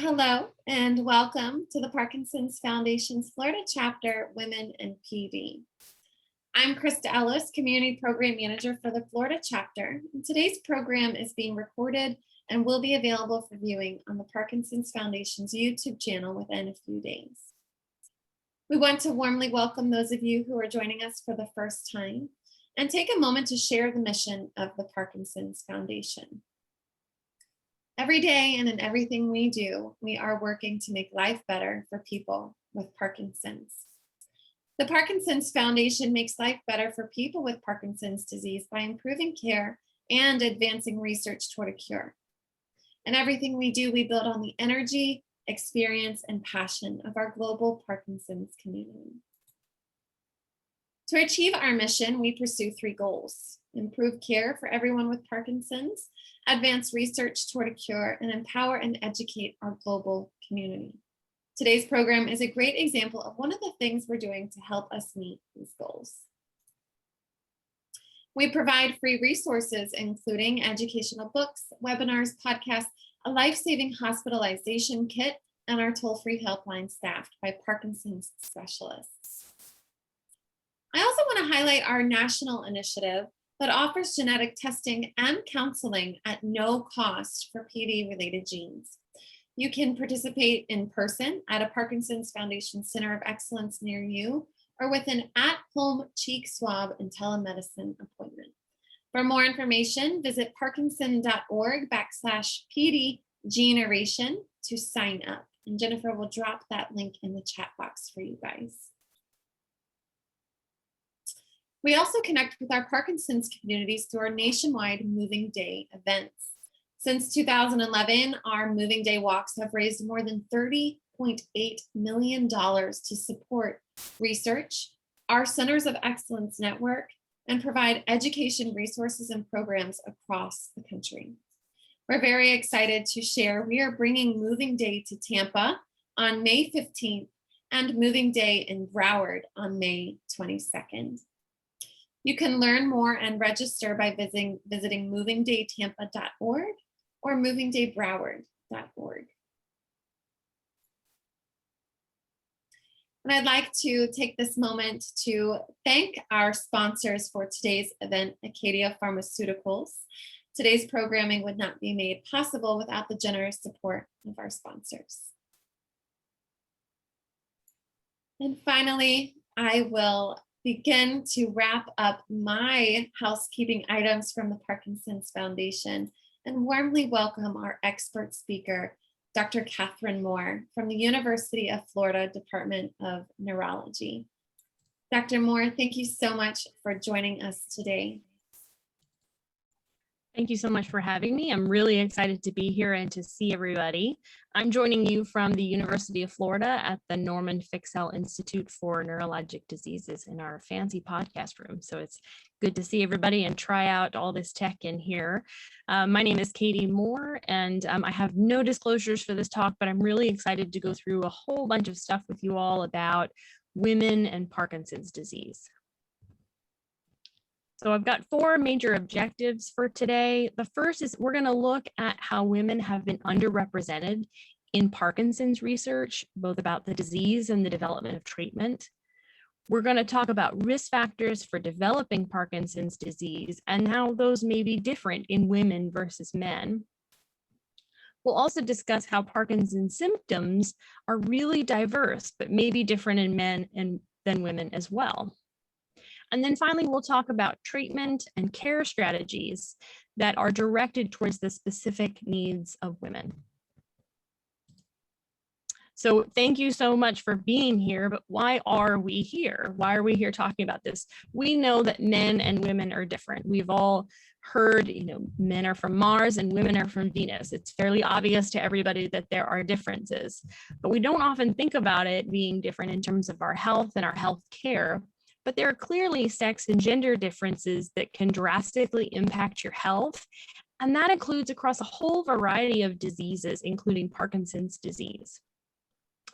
Hello and welcome to the Parkinson's Foundation's Florida chapter, Women in PD. I'm Krista Ellis, Community Program Manager for the Florida chapter. And today's program is being recorded and will be available for viewing on the Parkinson's Foundation's YouTube channel within a few days. We want to warmly welcome those of you who are joining us for the first time and take a moment to share the mission of the Parkinson's Foundation. Every day and in everything we do, we are working to make life better for people with Parkinson's. The Parkinson's Foundation makes life better for people with Parkinson's disease by improving care and advancing research toward a cure. And everything we do, we build on the energy, experience, and passion of our global Parkinson's community. To achieve our mission, we pursue three goals: improve care for everyone with Parkinson's, advance research toward a cure, and empower and educate our global community. Today's program is a great example of one of the things we're doing to help us meet these goals. We provide free resources, including educational books, webinars, podcasts, a life-saving hospitalization kit, and our toll-free helpline staffed by Parkinson's specialists. I also want to highlight our national initiative that offers genetic testing and counseling at no cost for PD-related genes. You can participate in person at a Parkinson's Foundation Center of Excellence near you, or with an at-home cheek swab and telemedicine appointment. For more information, visit parkinson.org/PD generation to sign up. And Jennifer will drop that link in the chat box for you guys. We also connect with our Parkinson's communities through our nationwide Moving Day events. Since 2011, our Moving Day walks have raised more than $30.8 million to support research, our Centers of Excellence network, and provide education resources and programs across the country. We're very excited to share we are bringing Moving Day to Tampa on May 15th and Moving Day in Broward on May 22nd. You can learn more and register by visiting movingdaytampa.org or movingdaybroward.org. And I'd like to take this moment to thank our sponsors for today's event, Acadia Pharmaceuticals. Today's programming would not be made possible without the generous support of our sponsors. And finally, I will begin to wrap up my housekeeping items from the Parkinson's Foundation and warmly welcome our expert speaker, Dr. Kathryn Moore from the University of Florida Department of Neurology. Dr. Moore, thank you so much for joining us today. Thank you so much for having me. I'm really excited to be here and to see everybody. I'm joining you from the University of Florida at the Norman Fixel Institute for Neurologic Diseases in our fancy podcast room. So it's good to see everybody and try out all this tech in here. My name is Kathryn Moore, and I have no disclosures for this talk, but I'm really excited to go through a whole bunch of stuff with you all about women and Parkinson's disease. So I've got four major objectives for today. The first is we're going to look at how women have been underrepresented in Parkinson's research, both about the disease and the development of treatment. We're going to talk about risk factors for developing Parkinson's disease and how those may be different in women versus men. We'll also discuss how Parkinson's symptoms are really diverse, but may be different in men than women as well. And then finally, we'll talk about treatment and care strategies that are directed towards the specific needs of women. So thank you so much for being here, but why are we here? Why are we here talking about this? We know that men and women are different. We've all heard, men are from Mars and women are from Venus. It's fairly obvious to everybody that there are differences, but we don't often think about it being different in terms of our health and our health care. But there are clearly sex and gender differences that can drastically impact your health. And that includes across a whole variety of diseases, including Parkinson's disease.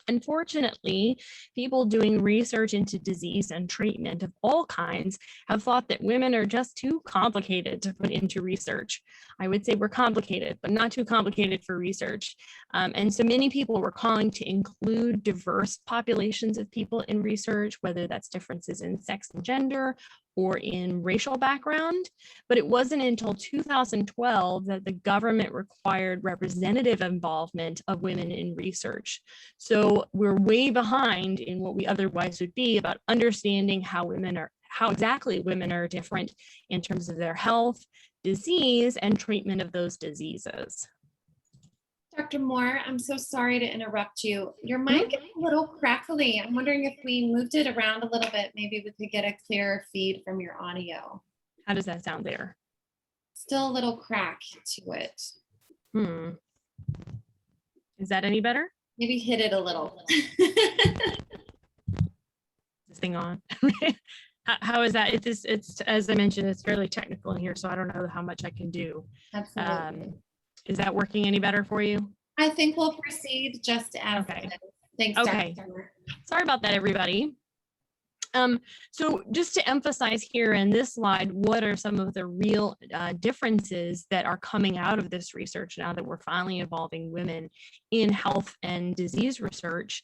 Unfortunately, people doing research into disease and treatment of all kinds have thought that women are just too complicated to put into research. I would say we're complicated, but not too complicated for research. And so many people were calling to include diverse populations of people in research, whether that's differences in sex and gender or in racial background. But it wasn't until 2012 that the government required representative involvement of women in research. So we're way behind in what we otherwise would be about understanding how exactly women are different in terms of their health, disease, and treatment of those diseases. Dr. Moore, I'm so sorry to interrupt you. Your mic is a little crackly. I'm wondering if we moved it around a little bit, maybe we could get a clearer feed from your audio. How does that sound there? Still a little crack to it. Is that any better? Maybe hit it a little. This thing on. How is that? It's as I mentioned, it's fairly technical in here, so I don't know how much I can do. Absolutely. Is that working any better for you? I think we'll proceed just as okay. Thanks, okay. Dr. Moore. Sorry about that, everybody. So just to emphasize here in this slide, what are some of the real differences that are coming out of this research now that we're finally involving women in health and disease research?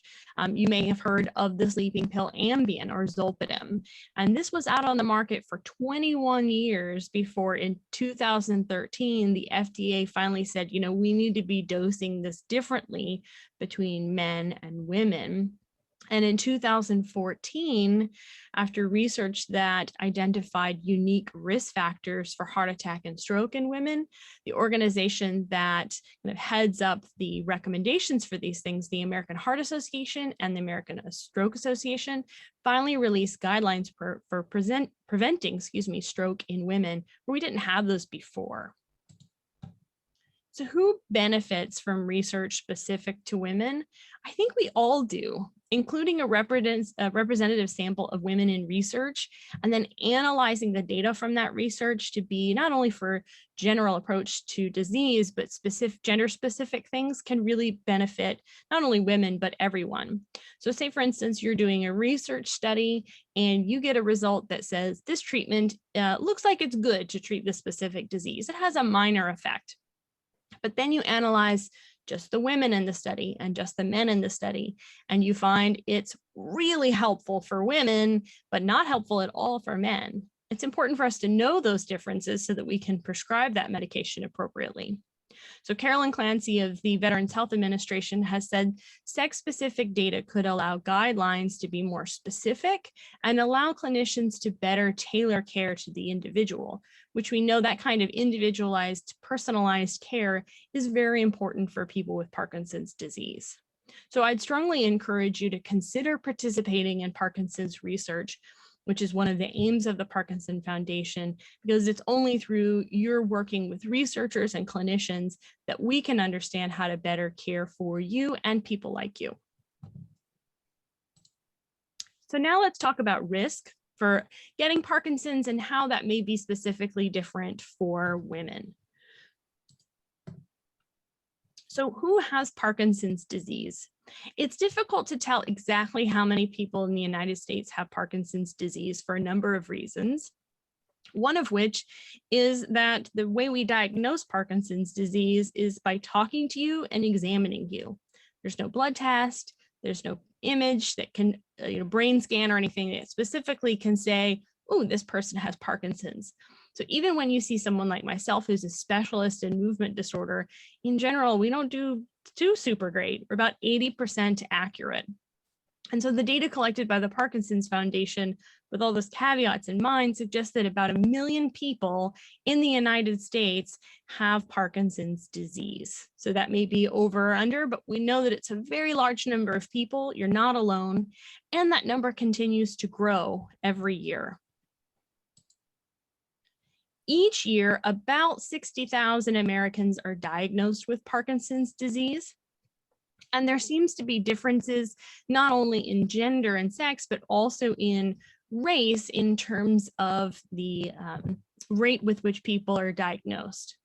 You may have heard of the sleeping pill Ambien or Zolpidem, and this was out on the market for 21 years before in 2013, the FDA finally said, you know, we need to be dosing this differently between men and women. And in 2014, after research that identified unique risk factors for heart attack and stroke in women, the organization that kind of heads up the recommendations for these things, the American Heart Association and the American Stroke Association, finally released guidelines for preventing stroke in women, where we didn't have those before. So who benefits from research specific to women? I think we all do, including a representative sample of women in research, and then analyzing the data from that research to be not only for general approach to disease, but gender-specific things can really benefit not only women, but everyone. So say, for instance, you're doing a research study and you get a result that says this treatment looks like it's good to treat this specific disease. It has a minor effect. But then you analyze just the women in the study and just the men in the study, and you find it's really helpful for women, but not helpful at all for men. It's important for us to know those differences so that we can prescribe that medication appropriately. So Carolyn Clancy of the Veterans Health Administration has said sex-specific data could allow guidelines to be more specific and allow clinicians to better tailor care to the individual, which we know that kind of individualized, personalized care is very important for people with Parkinson's disease. So I'd strongly encourage you to consider participating in Parkinson's research, which is one of the aims of the Parkinson Foundation, because it's only through your working with researchers and clinicians that we can understand how to better care for you and people like you. So now let's talk about risk for getting Parkinson's and how that may be specifically different for women. So who has Parkinson's disease? It's difficult to tell exactly how many people in the United States have Parkinson's disease for a number of reasons. One of which is that the way we diagnose Parkinson's disease is by talking to you and examining you. There's no blood test, there's no image that can, brain scan or anything that specifically can say, oh, this person has Parkinson's. So even when you see someone like myself, who's a specialist in movement disorder, in general, we don't do super great. We're about 80% accurate. And so the data collected by the Parkinson's Foundation, with all those caveats in mind, suggests that about 1 million people in the United States have Parkinson's disease. So that may be over or under, but we know that it's a very large number of people. You're not alone. And that number continues to grow every year. Each year, about 60,000 Americans are diagnosed with Parkinson's disease. And there seems to be differences not only in gender and sex, but also in race in terms of the rate with which people are diagnosed.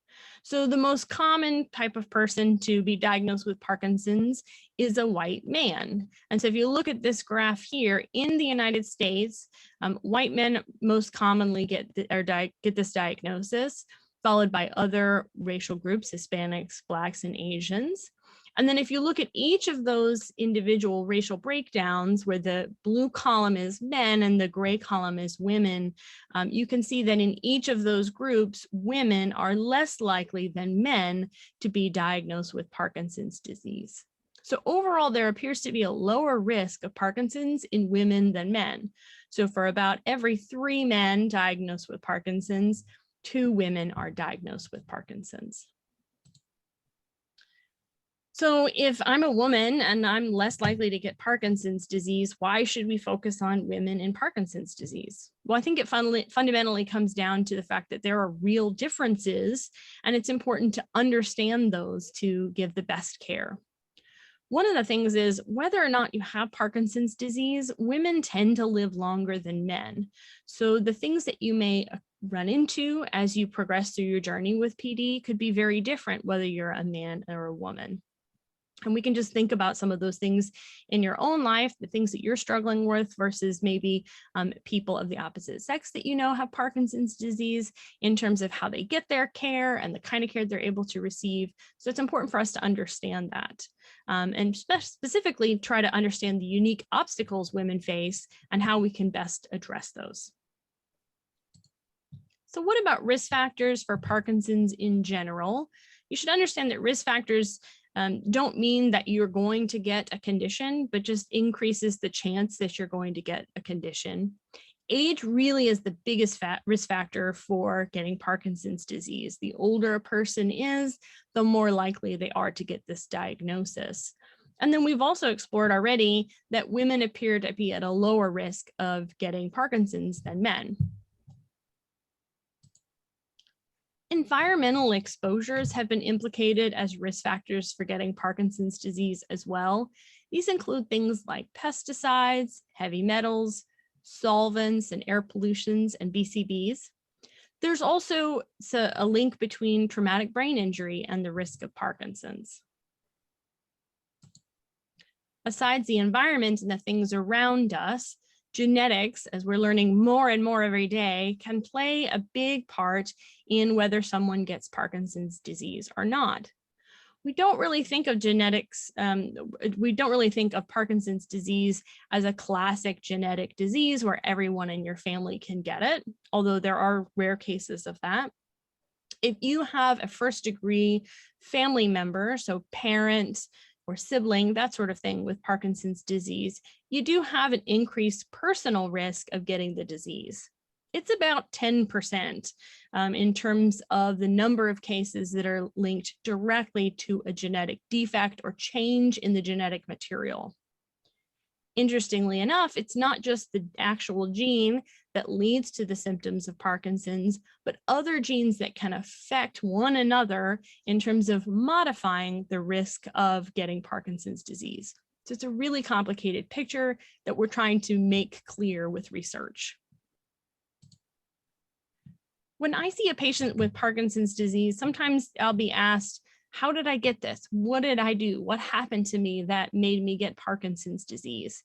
So the most common type of person to be diagnosed with Parkinson's is a white man. And so if you look at this graph here, in the United States, white men most commonly get this diagnosis, followed by other racial groups, Hispanics, Blacks, and Asians. And then if you look at each of those individual racial breakdowns, where the blue column is men and the gray column is women, you can see that in each of those groups, women are less likely than men to be diagnosed with Parkinson's disease. So overall, there appears to be a lower risk of Parkinson's in women than men. So for about every 3 men diagnosed with Parkinson's, 2 women are diagnosed with Parkinson's. So if I'm a woman and I'm less likely to get Parkinson's disease, why should we focus on women in Parkinson's disease? Well, I think it fundamentally comes down to the fact that there are real differences, and it's important to understand those to give the best care. One of the things is whether or not you have Parkinson's disease, women tend to live longer than men. So the things that you may run into as you progress through your journey with PD could be very different, whether you're a man or a woman. And we can just think about some of those things in your own life, the things that you're struggling with versus maybe people of the opposite sex that you know have Parkinson's disease, in terms of how they get their care and the kind of care they're able to receive. So it's important for us to understand that, and specifically try to understand the unique obstacles women face and how we can best address those. So what about risk factors for Parkinson's in general? You should understand that risk factors don't mean that you're going to get a condition, but just increases the chance that you're going to get a condition. Age really is the biggest risk factor for getting Parkinson's disease. The older a person is, the more likely they are to get this diagnosis. And then we've also explored already that women appear to be at a lower risk of getting Parkinson's than men. Environmental exposures have been implicated as risk factors for getting Parkinson's disease as well. These include things like pesticides, heavy metals, solvents, and air pollutions, and BCBs. There's also a link between traumatic brain injury and the risk of Parkinson's. Besides the environment and the things around us, genetics, as we're learning more and more every day, can play a big part in whether someone gets Parkinson's disease or not. We don't really think of genetics, we don't really think of Parkinson's disease as a classic genetic disease where everyone in your family can get it, although there are rare cases of that. If you have a first-degree family member, so parent or sibling, that sort of thing, with Parkinson's disease, you do have an increased personal risk of getting the disease. It's about 10% in terms of the number of cases that are linked directly to a genetic defect or change in the genetic material. Interestingly enough, it's not just the actual gene that leads to the symptoms of Parkinson's, but other genes that can affect one another in terms of modifying the risk of getting Parkinson's disease. So it's a really complicated picture that we're trying to make clear with research. When I see a patient with Parkinson's disease, sometimes I'll be asked, how did I get this? What did I do? What happened to me that made me get Parkinson's disease?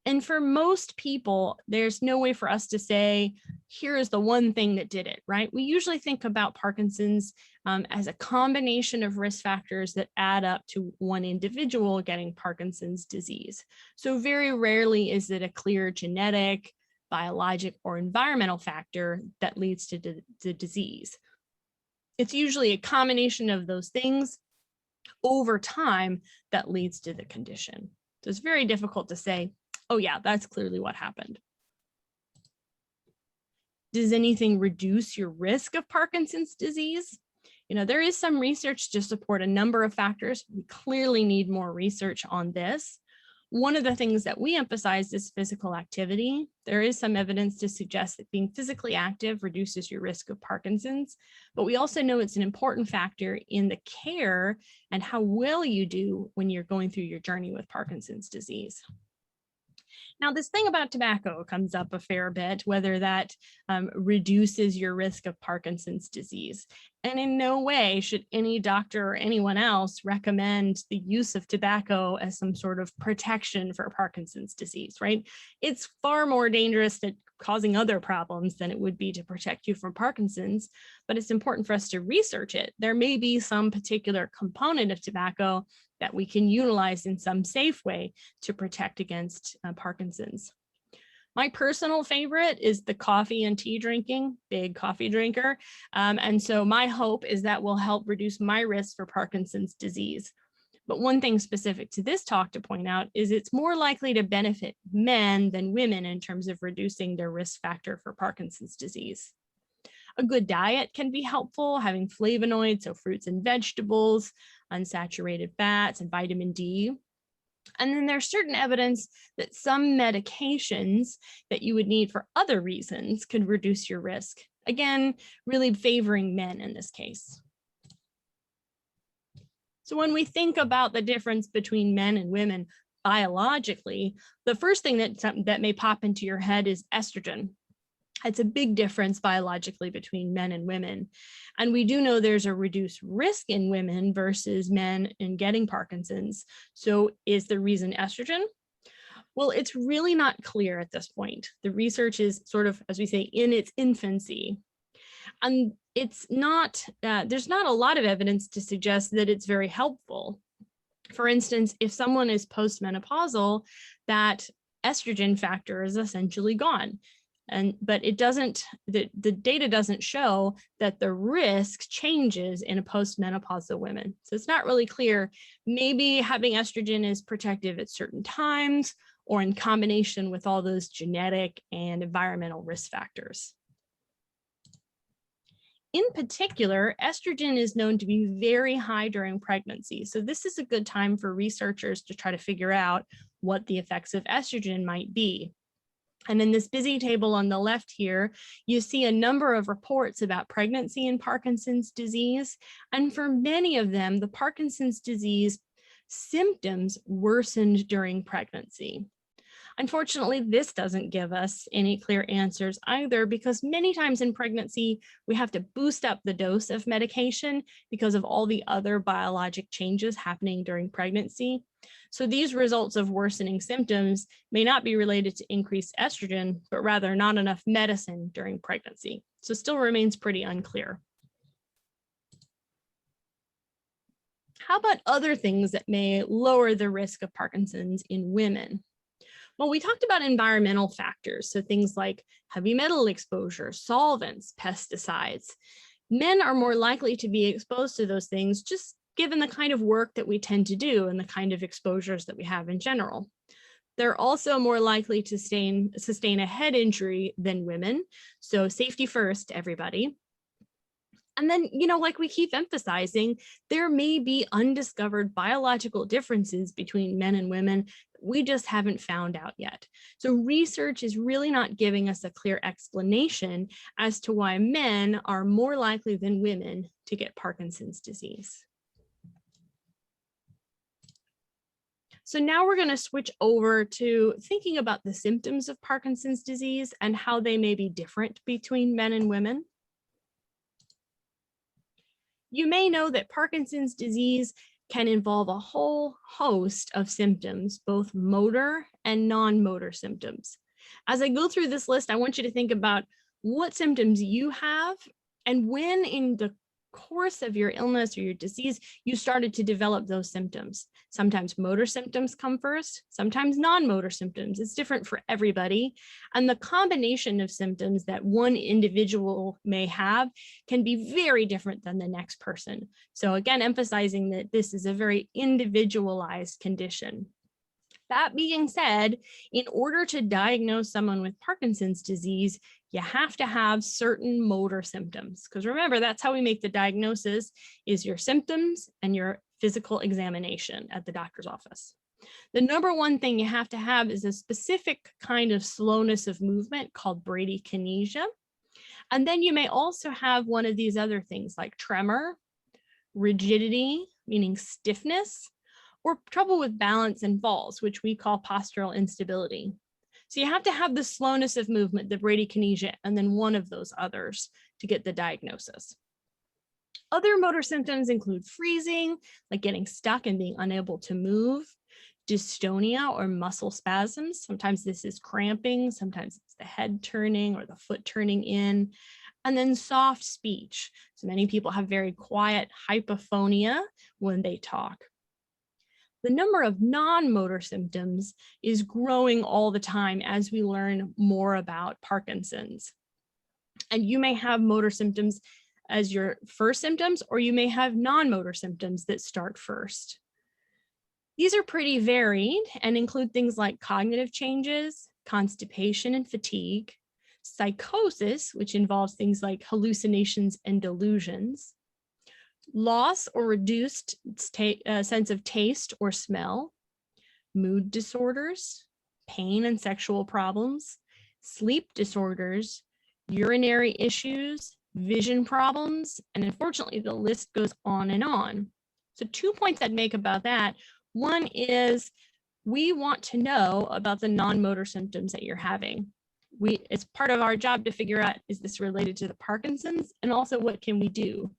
And for most people, there's no way for us to say, here is the one thing that did it, right? We usually think about Parkinson's as a combination of risk factors that add up to one individual getting Parkinson's disease. So very rarely is it a clear genetic, biologic, or environmental factor that leads to the disease. It's usually a combination of those things over time that leads to the condition. So it's very difficult to say, oh yeah, that's clearly what happened. Does anything reduce your risk of Parkinson's disease? You know, there is some research to support a number of factors. We clearly need more research on this. One of the things that we emphasize is physical activity. There is some evidence to suggest that being physically active reduces your risk of Parkinson's, but we also know it's an important factor in the care and how well you do when you're going through your journey with Parkinson's disease. Now, this thing about tobacco comes up a fair bit, whether that reduces your risk of Parkinson's disease. And in no way should any doctor or anyone else recommend the use of tobacco as some sort of protection for Parkinson's disease, right? It's far more dangerous at causing other problems than it would be to protect you from Parkinson's, but it's important for us to research it. There may be some particular component of tobacco that we can utilize in some safe way to protect against Parkinson's. My personal favorite is the coffee and tea drinking, big coffee drinker. And so my hope is that will help reduce my risk for Parkinson's disease. But one thing specific to this talk to point out is it's more likely to benefit men than women in terms of reducing their risk factor for Parkinson's disease. A good diet can be helpful, having flavonoids, so fruits and vegetables, unsaturated fats, and vitamin D. And then there's certain evidence that some medications that you would need for other reasons could reduce your risk. Again, really favoring men in this case. So when we think about the difference between men and women biologically, the first thing that may pop into your head is estrogen. It's a big difference biologically between men and women. And we do know there's a reduced risk in women versus men in getting Parkinson's. So is the reason estrogen? Well, it's really not clear at this point. The research is sort of, as we say, in its infancy. And it's not, there's not a lot of evidence to suggest that it's very helpful. For instance, if someone is postmenopausal, that estrogen factor is essentially gone. But it doesn't, the data doesn't show that the risk changes in a postmenopausal woman. So it's not really clear. Maybe having estrogen is protective at certain times or in combination with all those genetic and environmental risk factors. In particular, estrogen is known to be very high during pregnancy. So this is a good time for researchers to try to figure out what the effects of estrogen might be. And in this busy table on the left here, you see a number of reports about pregnancy and Parkinson's disease. And for many of them, the Parkinson's disease symptoms worsened during pregnancy. Unfortunately, this doesn't give us any clear answers either, because many times in pregnancy, we have to boost up the dose of medication because of all the other biologic changes happening during pregnancy. So these results of worsening symptoms may not be related to increased estrogen, but rather not enough medicine during pregnancy. So still remains pretty unclear. How about other things that may lower the risk of Parkinson's in women? Well, we talked about environmental factors, so things like heavy metal exposure, solvents, pesticides. Men are more likely to be exposed to those things just given the kind of work that we tend to do and the kind of exposures that we have in general. They're also more likely to sustain a head injury than women, so safety first, everybody. And then, like we keep emphasizing, there may be undiscovered biological differences between men and women we just haven't found out yet. So research is really not giving us a clear explanation as to why men are more likely than women to get Parkinson's disease. So now we're going to switch over to thinking about the symptoms of Parkinson's disease and how they may be different between men and women. You may know that Parkinson's disease can involve a whole host of symptoms, both motor and non-motor symptoms. As I go through this list, I want you to think about what symptoms you have and when in the course of your illness or your disease, you started to develop those symptoms. Sometimes motor symptoms come first, sometimes non-motor symptoms. It's different for everybody. And the combination of symptoms that one individual may have can be very different than the next person. So again, emphasizing that this is a very individualized condition. That being said, in order to diagnose someone with Parkinson's disease, you have to have certain motor symptoms. Because remember, that's how we make the diagnosis, is your symptoms and your physical examination at the doctor's office. The number one thing you have to have is a specific kind of slowness of movement called bradykinesia. And then you may also have one of these other things like tremor, rigidity, meaning stiffness, or trouble with balance and falls, which we call postural instability. So you have to have the slowness of movement, the bradykinesia, and then one of those others to get the diagnosis. Other motor symptoms include freezing, like getting stuck and being unable to move, dystonia or muscle spasms. Sometimes this is cramping, sometimes it's the head turning or the foot turning in, and then soft speech. So many people have very quiet hypophonia when they talk. The number of non-motor symptoms is growing all the time as we learn more about Parkinson's. And you may have motor symptoms as your first symptoms, or you may have non-motor symptoms that start first. These are pretty varied and include things like cognitive changes, constipation and fatigue, psychosis, which involves things like hallucinations and delusions, loss or reduced sense of taste or smell, mood disorders, pain and sexual problems, sleep disorders, urinary issues, vision problems, and unfortunately, the list goes on and on. So 2 points I'd make about that. One is we want to know about the non-motor symptoms that you're having. It's part of our job to figure out, is this related to the Parkinson's? And also, what can we do?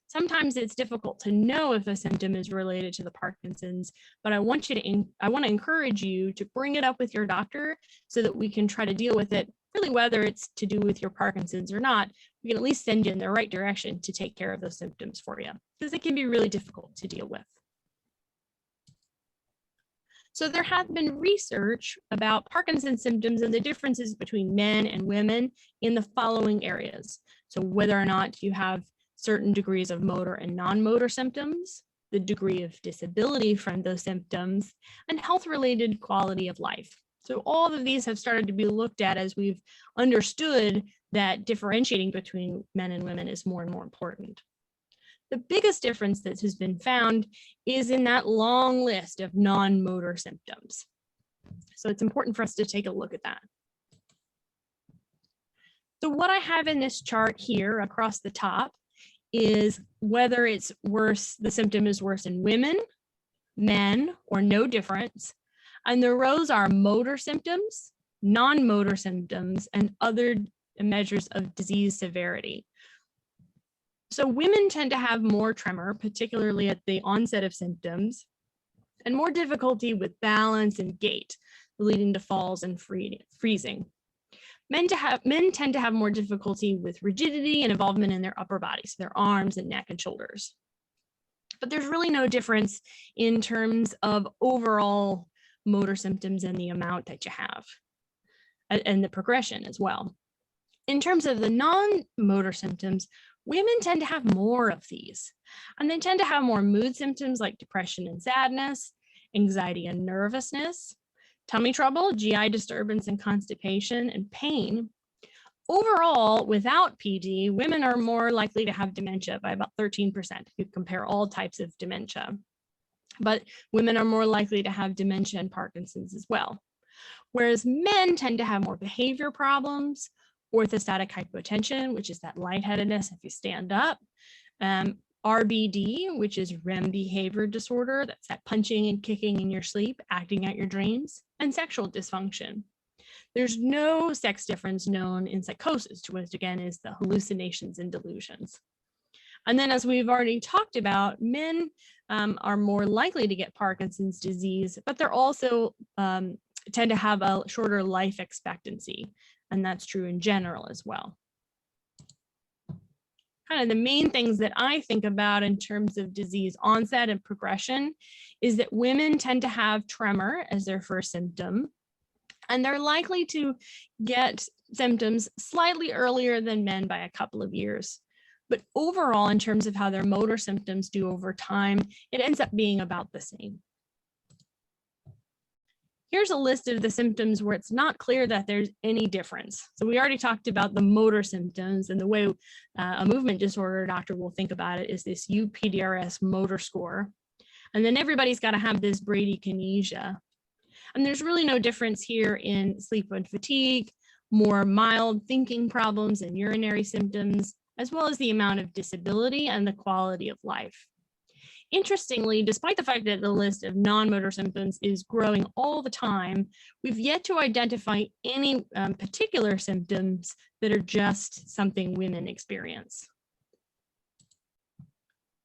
Sometimes it's difficult to know if a symptom is related to the Parkinson's, but I want to encourage you to bring it up with your doctor so that we can try to deal with it. Really, whether it's to do with your Parkinson's or not, we can at least send you in the right direction to take care of those symptoms for you, because it can be really difficult to deal with. So there has been research about Parkinson's symptoms and the differences between men and women in the following areas. So whether or not you have certain degrees of motor and non-motor symptoms, the degree of disability from those symptoms, and health-related quality of life. So all of these have started to be looked at as we've understood that differentiating between men and women is more and more important. The biggest difference that has been found is in that long list of non-motor symptoms. So it's important for us to take a look at that. So what I have in this chart here across the top is whether it's worse, the symptom is worse in women, men, or no difference. And the rows are motor symptoms, non-motor symptoms, and other measures of disease severity. So women tend to have more tremor, particularly at the onset of symptoms, and more difficulty with balance and gait, leading to falls and freezing. Men tend to have more difficulty with rigidity and involvement in their upper bodies, their arms and neck and shoulders. But there's really no difference in terms of overall motor symptoms and the amount that you have, and the progression as well. In terms of the non-motor symptoms, women tend to have more of these, and they tend to have more mood symptoms like depression and sadness, anxiety and nervousness, tummy trouble, GI disturbance and constipation, and pain. Overall, without PD, women are more likely to have dementia by about 13% if you compare all types of dementia. But women are more likely to have dementia and Parkinson's as well. Whereas men tend to have more behavior problems, orthostatic hypotension, which is that lightheadedness if you stand up, RBD, which is REM behavior disorder, that's that punching and kicking in your sleep, acting out your dreams, and sexual dysfunction. There's no sex difference known in psychosis, which again is the hallucinations and delusions. And then, as we've already talked about, men are more likely to get Parkinson's disease, but they're also tend to have a shorter life expectancy, and that's true in general as well. Kind of the main things that I think about in terms of disease onset and progression is that women tend to have tremor as their first symptom, and they're likely to get symptoms slightly earlier than men by a couple of years. But overall, in terms of how their motor symptoms do over time, it ends up being about the same. Here's a list of the symptoms where it's not clear that there's any difference. So we already talked about the motor symptoms, and the way a movement disorder doctor will think about it is this UPDRS motor score. And then everybody's got to have this bradykinesia. And there's really no difference here in sleep and fatigue, more mild thinking problems and urinary symptoms, as well as the amount of disability and the quality of life. Interestingly, despite the fact that the list of non-motor symptoms is growing all the time, we've yet to identify any particular symptoms that are just something women experience.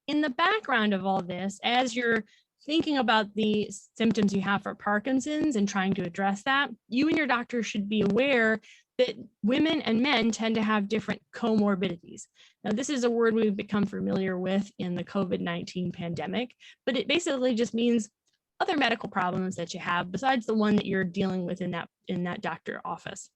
In the background of all this, as you're thinking about the symptoms you have for Parkinson's and trying to address that, you and your doctor should be aware that women and men tend to have different comorbidities. Now, this is a word we've become familiar with in the COVID-19 pandemic, but it basically just means other medical problems that you have besides the one that you're dealing with in that doctor office.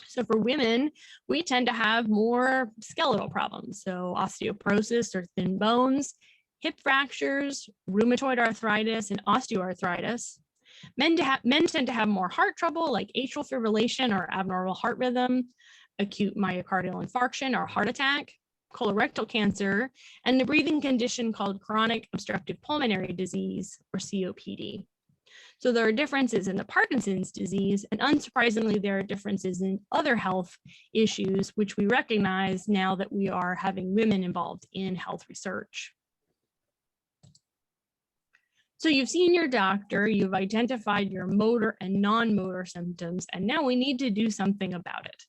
So for women, we tend to have more skeletal problems. So osteoporosis or thin bones, hip fractures, rheumatoid arthritis, and osteoarthritis. Men tend to have more heart trouble like atrial fibrillation or abnormal heart rhythm, acute myocardial infarction or heart attack, colorectal cancer, and the breathing condition called chronic obstructive pulmonary disease or COPD. So there are differences in the Parkinson's disease, and unsurprisingly, there are differences in other health issues, which we recognize now that we are having women involved in health research. So you've seen your doctor, you've identified your motor and non-motor symptoms, and now we need to do something about it.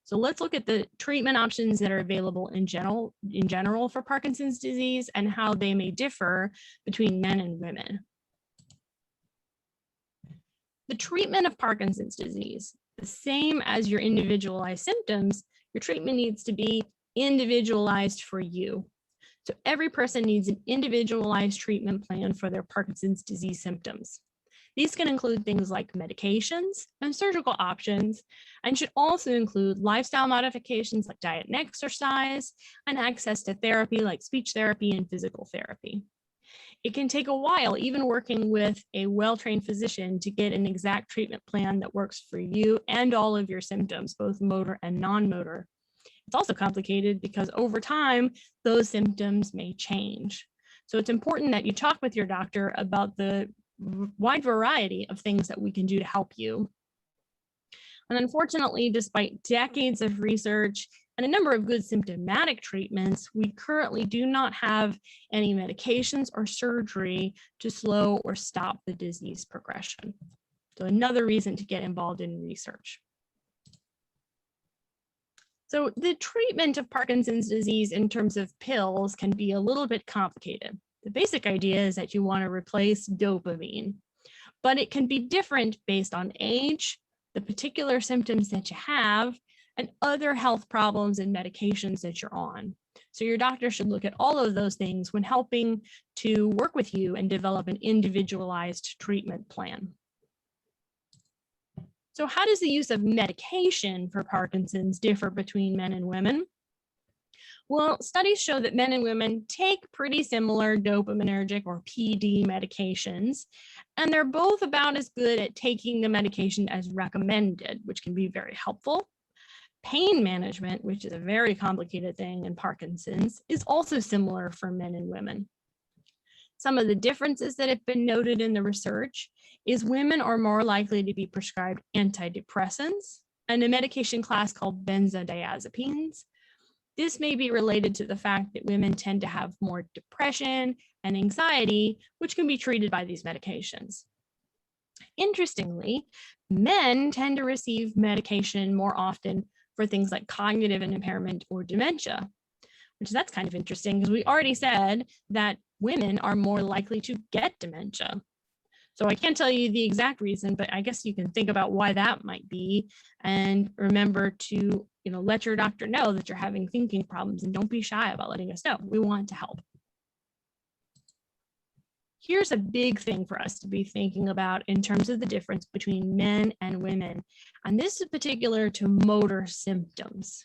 So let's look at the treatment options that are available in general for Parkinson's disease and how they may differ between men and women. The treatment of Parkinson's disease, the same as your individualized symptoms, your treatment needs to be individualized for you. So every person needs an individualized treatment plan for their Parkinson's disease symptoms. These can include things like medications and surgical options, and should also include lifestyle modifications like diet and exercise, and access to therapy like speech therapy and physical therapy. It can take a while, even working with a well-trained physician, to get an exact treatment plan that works for you and all of your symptoms, both motor and non-motor. It's also complicated because over time, those symptoms may change. So it's important that you talk with your doctor about the wide variety of things that we can do to help you. And unfortunately, despite decades of research and a number of good symptomatic treatments, we currently do not have any medications or surgery to slow or stop the disease progression. So another reason to get involved in research. So the treatment of Parkinson's disease in terms of pills can be a little bit complicated. The basic idea is that you want to replace dopamine, but it can be different based on age, the particular symptoms that you have, and other health problems and medications that you're on. So your doctor should look at all of those things when helping to work with you and develop an individualized treatment plan. So how does the use of medication for Parkinson's differ between men and women? Well, studies show that men and women take pretty similar dopaminergic or PD medications, and they're both about as good at taking the medication as recommended, which can be very helpful. Pain management, which is a very complicated thing in Parkinson's, is also similar for men and women. Some of the differences that have been noted in the research is women are more likely to be prescribed antidepressants and a medication class called benzodiazepines. This may be related to the fact that women tend to have more depression and anxiety, which can be treated by these medications. Interestingly, men tend to receive medication more often for things like cognitive impairment or dementia, which that's kind of interesting because we already said that women are more likely to get dementia. So I can't tell you the exact reason, but I guess you can think about why that might be, and remember to let your doctor know that you're having thinking problems, and don't be shy about letting us know. We want to help. Here's a big thing for us to be thinking about in terms of the difference between men and women, and this is particular to motor symptoms.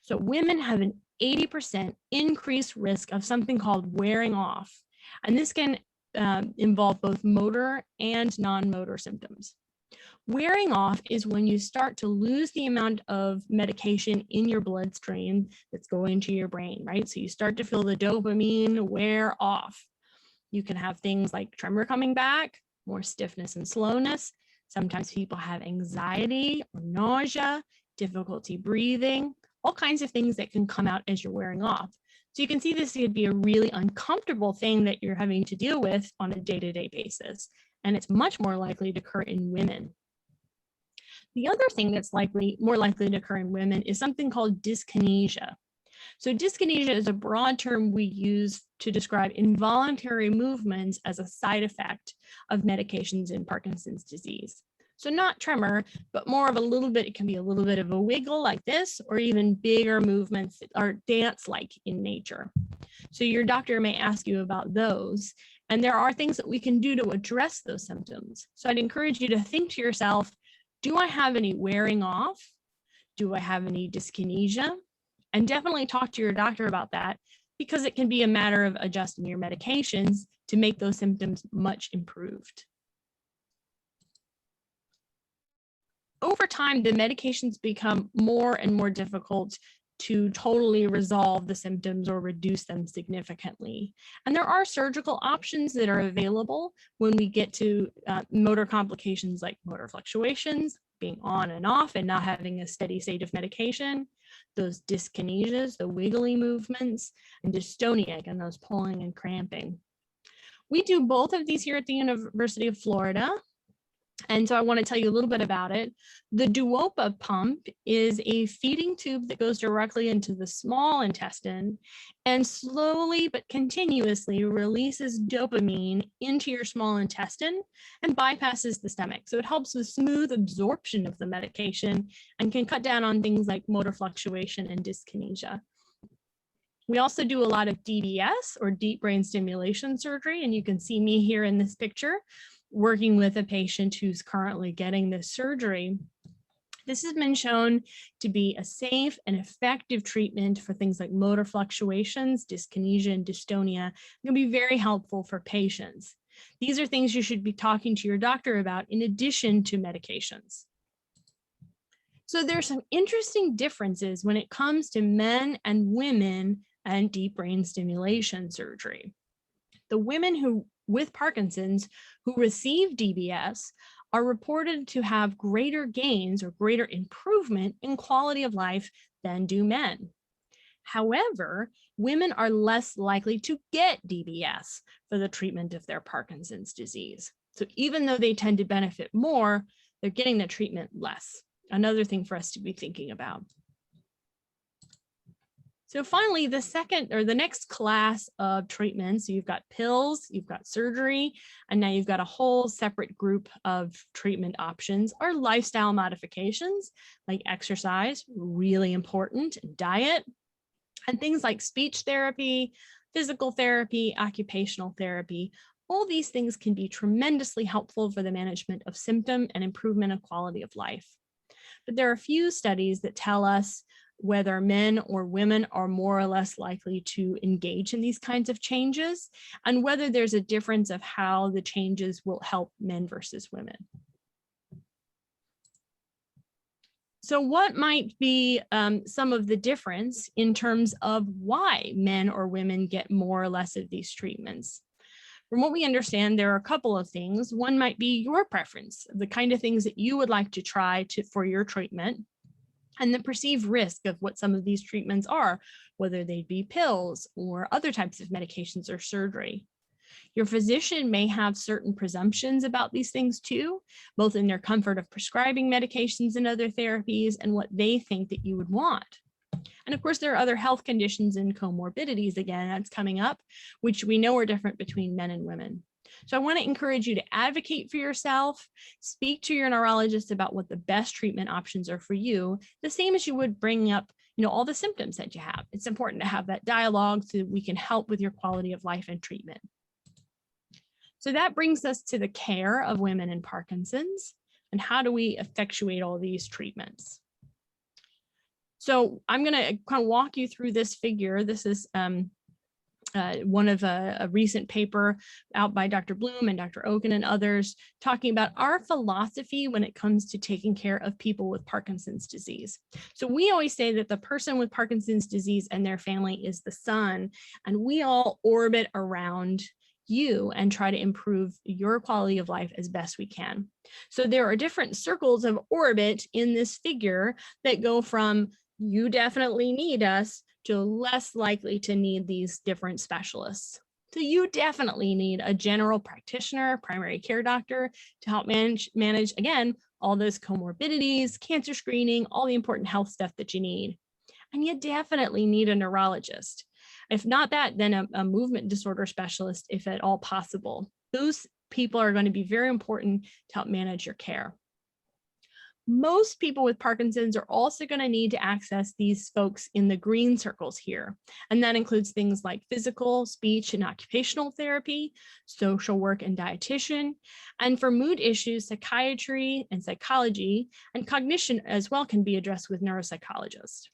So women have an 80% increased risk of something called wearing off, and this can involve both motor and non-motor symptoms. Wearing off is when you start to lose the amount of medication in your bloodstream that's going to your brain, right? So you start to feel the dopamine wear off. You can have things like tremor coming back, more stiffness and slowness. Sometimes people have anxiety or nausea, difficulty breathing, all kinds of things that can come out as you're wearing off. So you can see this could be a really uncomfortable thing that you're having to deal with on a day-to-day basis, and it's much more likely to occur in women. The other thing that's more likely to occur in women is something called dyskinesia. So dyskinesia is a broad term we use to describe involuntary movements as a side effect of medications in Parkinson's disease. So not tremor, but more of a little bit, it can be a little bit of a wiggle like this, or even bigger movements that are dance-like in nature. So your doctor may ask you about those, and there are things that we can do to address those symptoms. So I'd encourage you to think to yourself, do I have any wearing off? Do I have any dyskinesia? And definitely talk to your doctor about that, because it can be a matter of adjusting your medications to make those symptoms much improved. Over time, the medications become more and more difficult to totally resolve the symptoms or reduce them significantly. And there are surgical options that are available when we get to motor complications like motor fluctuations, being on and off and not having a steady state of medication, those dyskinesias, the wiggly movements, and dystonia, again, those pulling and cramping. We do both of these here at the University of Florida. And so I want to tell you a little bit about it. The Duopa pump is a feeding tube that goes directly into the small intestine and slowly but continuously releases dopamine into your small intestine and bypasses the stomach. So it helps with smooth absorption of the medication and can cut down on things like motor fluctuation and dyskinesia. We also do a lot of DBS, or deep brain stimulation surgery, and you can see me here in this picture working with a patient who's currently getting this surgery. This has been shown to be a safe and effective treatment for things like motor fluctuations, dyskinesia, and dystonia. It can be very helpful for patients. These are things you should be talking to your doctor about in addition to medications. So there's some interesting differences when it comes to men and women and deep brain stimulation surgery. The women with Parkinson's who receive DBS are reported to have greater gains or greater improvement in quality of life than do men. However, women are less likely to get DBS for the treatment of their Parkinson's disease. So even though they tend to benefit more, they're getting the treatment less. Another thing for us to be thinking about. So finally, the next class of treatments, so you've got pills, you've got surgery, and now you've got a whole separate group of treatment options, are lifestyle modifications like exercise, really important, and diet, and things like speech therapy, physical therapy, occupational therapy. All these things can be tremendously helpful for the management of symptom and improvement of quality of life. But there are a few studies that tell us whether men or women are more or less likely to engage in these kinds of changes, and whether there's a difference of how the changes will help men versus women. So what might be some of the difference in terms of why men or women get more or less of these treatments? From what we understand, there are a couple of things. One might be your preference, the kind of things that you would like to try for your treatment, and the perceived risk of what some of these treatments are, whether they be pills or other types of medications or surgery. Your physician may have certain presumptions about these things too, both in their comfort of prescribing medications and other therapies and what they think that you would want. And of course, there are other health conditions and comorbidities, again, that's coming up, which we know are different between men and women. So I want to encourage you to advocate for yourself, speak to your neurologist about what the best treatment options are for you, the same as you would bring up, all the symptoms that you have. It's important to have that dialogue so that we can help with your quality of life and treatment. So that brings us to the care of women in Parkinson's and how do we effectuate all these treatments. So I'm going to kind of walk you through this figure. This is one of a recent paper out by Dr. Bloom and Dr. Oken and others talking about our philosophy when it comes to taking care of people with Parkinson's disease. So we always say that the person with Parkinson's disease and their family is the sun, and we all orbit around you and try to improve your quality of life as best we can. So there are different circles of orbit in this figure that go from you definitely need us you're less likely to need these different specialists. So you definitely need a general practitioner, primary care doctor to help manage again, all those comorbidities, cancer screening, all the important health stuff that you need. And you definitely need a neurologist. If not that, then a movement disorder specialist, if at all possible. Those people are going to be very important to help manage your care. Most people with Parkinson's are also going to need to access these folks in the green circles here. And that includes things like physical, speech, and occupational therapy, social work and dietitian. And for mood issues, psychiatry and psychology, and cognition as well can be addressed with neuropsychologists.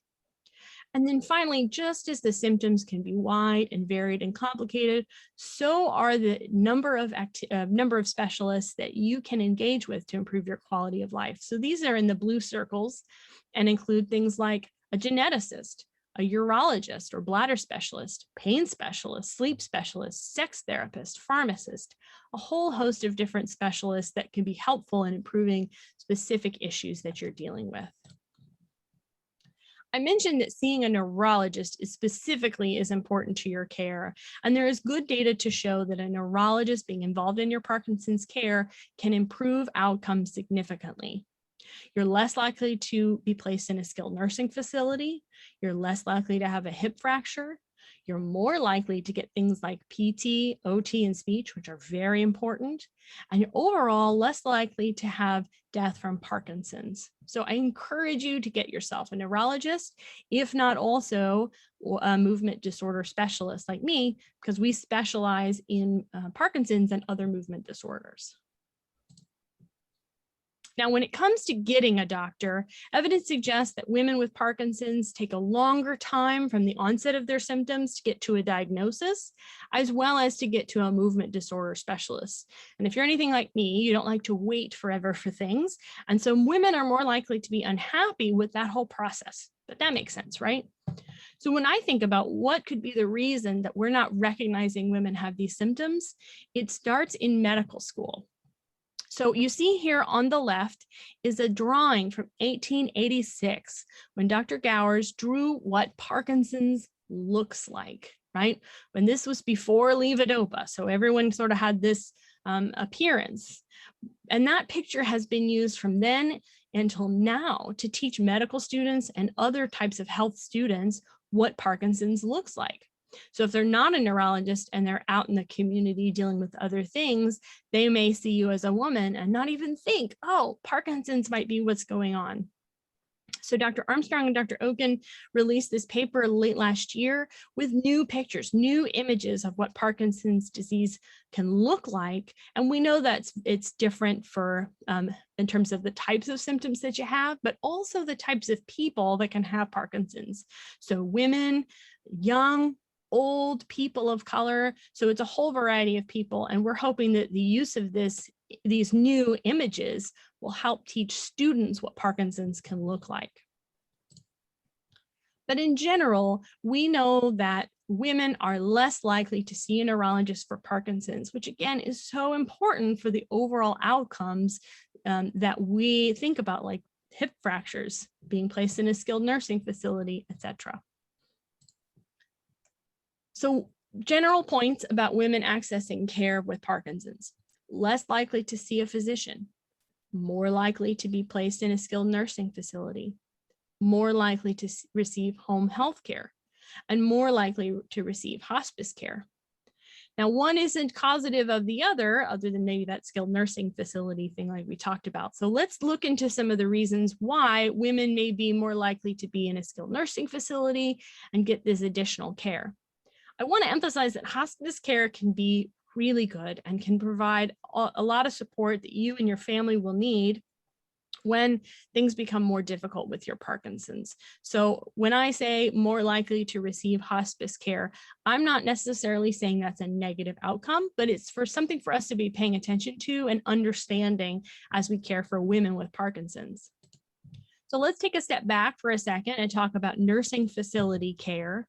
And then finally, just as the symptoms can be wide and varied and complicated, so are the number of specialists that you can engage with to improve your quality of life. So these are in the blue circles and include things like a geneticist, a urologist or bladder specialist, pain specialist, sleep specialist, sex therapist, pharmacist, a whole host of different specialists that can be helpful in improving specific issues that you're dealing with. I mentioned that seeing a neurologist specifically is important to your care, and there is good data to show that a neurologist being involved in your Parkinson's care can improve outcomes significantly. You're less likely to be placed in a skilled nursing facility. You're less likely to have a hip fracture. You're more likely to get things like PT, OT, and speech, which are very important. And you're overall less likely to have death from Parkinson's. So I encourage you to get yourself a neurologist, if not also a movement disorder specialist like me, because we specialize in Parkinson's and other movement disorders. Now, when it comes to getting a doctor, evidence suggests that women with Parkinson's take a longer time from the onset of their symptoms to get to a diagnosis, as well as to get to a movement disorder specialist. And if you're anything like me, you don't like to wait forever for things. And so women are more likely to be unhappy with that whole process. But that makes sense, right? So when I think about what could be the reason that we're not recognizing women have these symptoms, it starts in medical school. So you see here on the left is a drawing from 1886 when Dr. Gowers drew what Parkinson's looks like, right? When this was before levodopa, so everyone sort of had this appearance. And that picture has been used from then until now to teach medical students and other types of health students what Parkinson's looks like. So if they're not a neurologist and they're out in the community dealing with other things, they may see you as a woman and not even think, oh, Parkinson's might be what's going on. So Dr. Armstrong and Dr. Oken released this paper late last year with new pictures, new images of what Parkinson's disease can look like. And we know that it's different for in terms of the types of symptoms that you have, but also the types of people that can have Parkinson's. So women, young, old, people of color. So it's a whole variety of people. And we're hoping that the use of these new images will help teach students what Parkinson's can look like. But in general, we know that women are less likely to see a neurologist for Parkinson's, which again is so important for the overall outcomes that we think about, like hip fractures, being placed in a skilled nursing facility, etc. So general points about women accessing care with Parkinson's: less likely to see a physician, more likely to be placed in a skilled nursing facility, more likely to receive home health care, and more likely to receive hospice care. Now, one isn't causative of the other than maybe that skilled nursing facility thing like we talked about. So let's look into some of the reasons why women may be more likely to be in a skilled nursing facility and get this additional care. I want to emphasize that hospice care can be really good and can provide a lot of support that you and your family will need when things become more difficult with your Parkinson's. So when I say more likely to receive hospice care, I'm not necessarily saying that's a negative outcome, but it's something for us to be paying attention to and understanding as we care for women with Parkinson's. So let's take a step back for a second and talk about nursing facility care.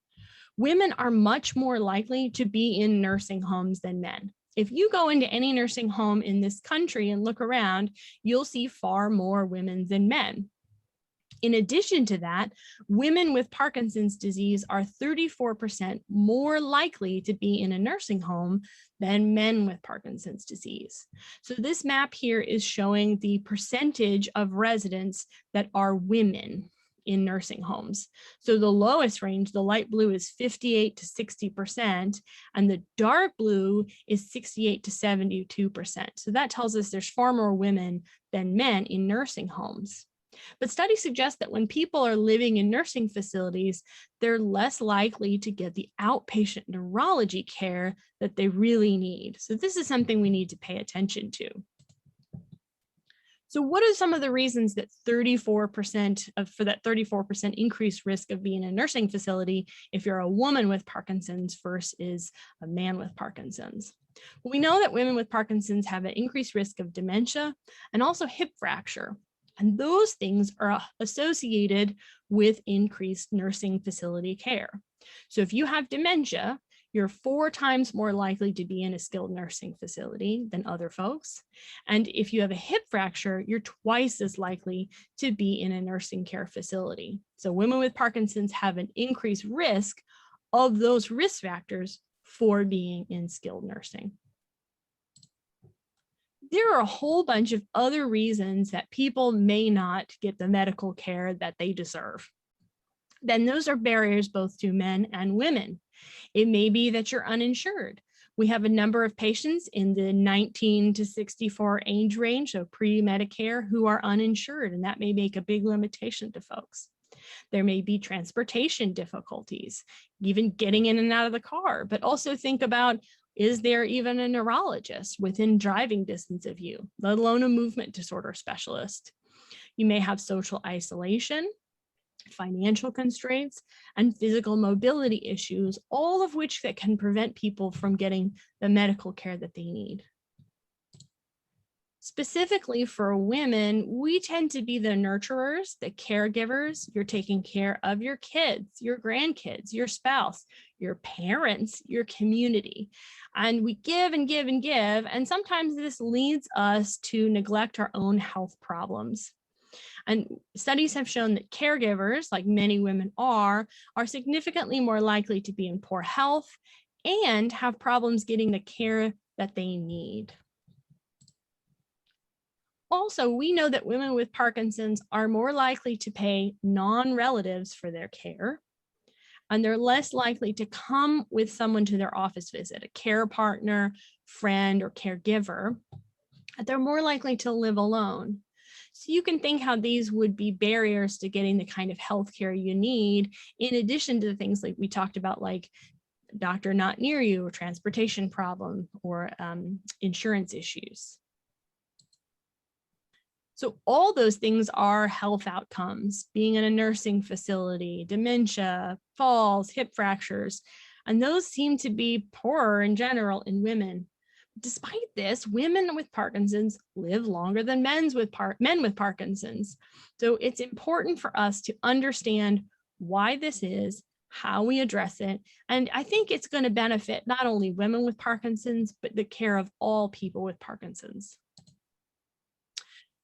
Women are much more likely to be in nursing homes than men. If you go into any nursing home in this country and look around, you'll see far more women than men. In addition to that, women with Parkinson's disease are 34% more likely to be in a nursing home than men with Parkinson's disease. So this map here is showing the percentage of residents that are women in nursing homes. So the lowest range, the light blue, is 58 to 60%, and the dark blue is 68 to 72%. So that tells us there's far more women than men in nursing homes. But studies suggest that when people are living in nursing facilities, they're less likely to get the outpatient neurology care that they really need. So this is something we need to pay attention to. So what are some of the reasons that 34% for that 34% increased risk of being in a nursing facility if you're a woman with Parkinson's versus a man with Parkinson's? Well, we know that women with Parkinson's have an increased risk of dementia and also hip fracture. And those things are associated with increased nursing facility care. So if you have dementia, you're 4 times more likely to be in a skilled nursing facility than other folks. And if you have a hip fracture, you're twice as likely to be in a nursing care facility. So women with Parkinson's have an increased risk of those risk factors for being in skilled nursing. There are a whole bunch of other reasons that people may not get the medical care that they deserve. Then those are barriers both to men and women. It may be that you're uninsured. We have a number of patients in the 19 to 64 age range, so pre-Medicare, who are uninsured, and that may make a big limitation to folks. There may be transportation difficulties, even getting in and out of the car, but also think about, is there even a neurologist within driving distance of you, let alone a movement disorder specialist? You may have social isolation, financial constraints, and physical mobility issues, all of which that can prevent people from getting the medical care that they need. Specifically for women, we tend to be the nurturers, the caregivers. You're taking care of your kids, your grandkids, your spouse, your parents, your community. And we give and give and give. And sometimes this leads us to neglect our own health problems. And studies have shown that caregivers, like many women are significantly more likely to be in poor health and have problems getting the care that they need. Also, we know that women with Parkinson's are more likely to pay non-relatives for their care, and they're less likely to come with someone to their office visit, a care partner, friend, or caregiver. They're more likely to live alone. So you can think how these would be barriers to getting the kind of healthcare you need, in addition to the things like we talked about, like doctor not near you, or transportation problem, or insurance issues. So all those things are health outcomes, being in a nursing facility, dementia, falls, hip fractures, and those seem to be poorer in general in women. Despite this, women with Parkinson's live longer than men with Parkinson's. So it's important for us to understand why this is, how we address it, and I think it's going to benefit not only women with Parkinson's, but the care of all people with Parkinson's.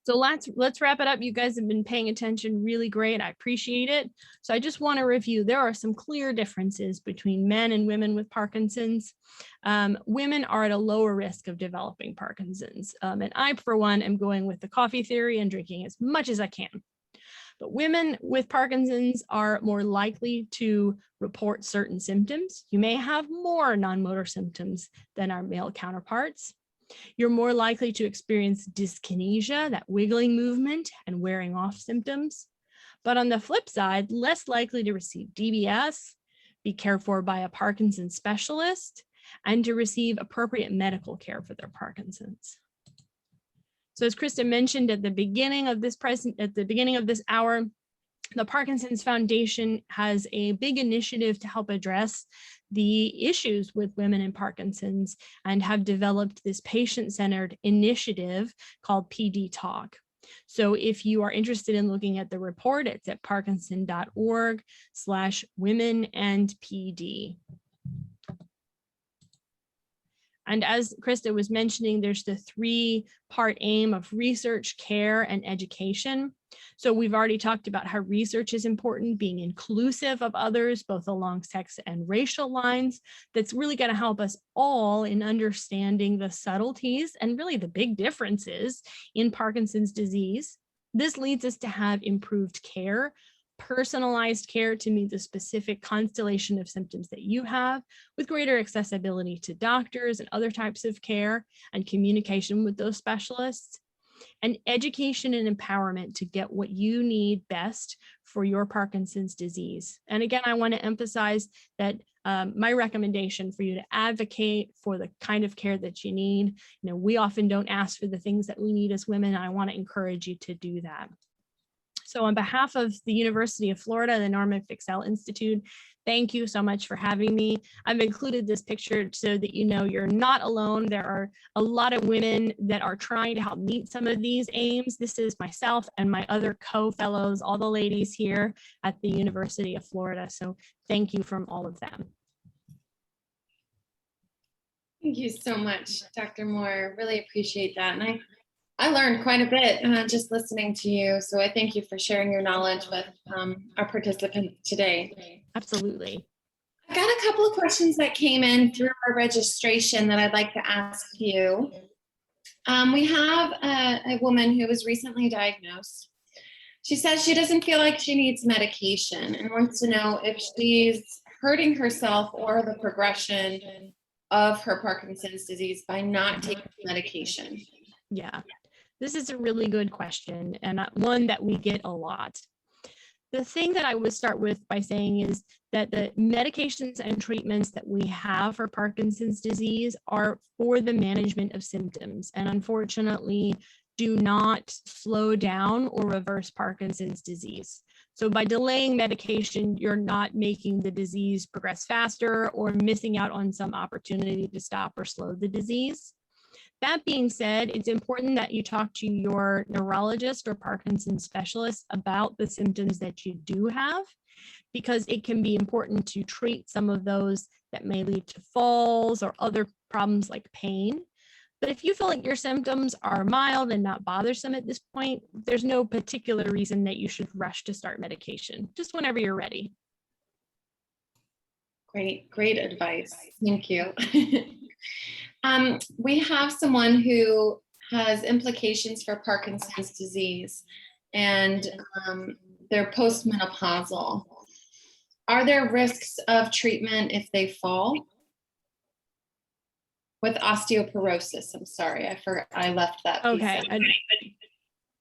So let's wrap it up. You guys have been paying attention really great. I appreciate it. So I just want to review. There are some clear differences between men and women with Parkinson's. Women are at a lower risk of developing Parkinson's. And I, for one, am going with the coffee theory and drinking as much as I can. But women with Parkinson's are more likely to report certain symptoms. You may have more non-motor symptoms than our male counterparts. You're more likely to experience dyskinesia, that wiggling movement, and wearing off symptoms. But on the flip side, less likely to receive DBS, be cared for by a Parkinson's specialist, and to receive appropriate medical care for their Parkinson's. So as Krista mentioned at the beginning of this hour, the Parkinson's Foundation has a big initiative to help address the issues with women in Parkinson's and have developed this patient-centered initiative called PD Talk. So if you are interested in looking at the report, it's at parkinson.org/womenandpd. And as Krista was mentioning, there's the 3-part aim of research, care, and education. So we've already talked about how research is important, being inclusive of others, both along sex and racial lines. That's really going to help us all in understanding the subtleties and really the big differences in Parkinson's disease. This leads us to have improved care, personalized care to meet the specific constellation of symptoms that you have, with greater accessibility to doctors and other types of care and communication with those specialists, and education and empowerment to get what you need best for your Parkinson's disease. And again, I want to emphasize that my recommendation for you to advocate for the kind of care that you need. We often don't ask for the things that we need as women. I want to encourage you to do that. So on behalf of the University of Florida, the Norman Fixel Institute, thank you so much for having me. I've included this picture so that you know you're not alone. There are a lot of women that are trying to help meet some of these aims. This is myself and my other co-fellows, all the ladies here at the University of Florida. So thank you from all of them. Thank you so much, Dr. Moore. Really appreciate that. And I learned quite a bit just listening to you. So I thank you for sharing your knowledge with our participants today. Absolutely. I got a couple of questions that came in through our registration that I'd like to ask you. We have a woman who was recently diagnosed. She says she doesn't feel like she needs medication and wants to know if she's hurting herself or the progression of her Parkinson's disease by not taking medication. Yeah. This is a really good question, and one that we get a lot. The thing that I would start with by saying is that the medications and treatments that we have for Parkinson's disease are for the management of symptoms, and unfortunately do not slow down or reverse Parkinson's disease. So by delaying medication, you're not making the disease progress faster or missing out on some opportunity to stop or slow the disease. That being said, it's important that you talk to your neurologist or Parkinson's specialist about the symptoms that you do have, because it can be important to treat some of those that may lead to falls or other problems like pain. But if you feel like your symptoms are mild and not bothersome at this point, there's no particular reason that you should rush to start medication, just whenever you're ready. Great advice. Thank you. We have someone who has implications for Parkinson's disease, and they're postmenopausal. Are there risks of treatment if they fall? With osteoporosis, I'm sorry, I left that piece okay. I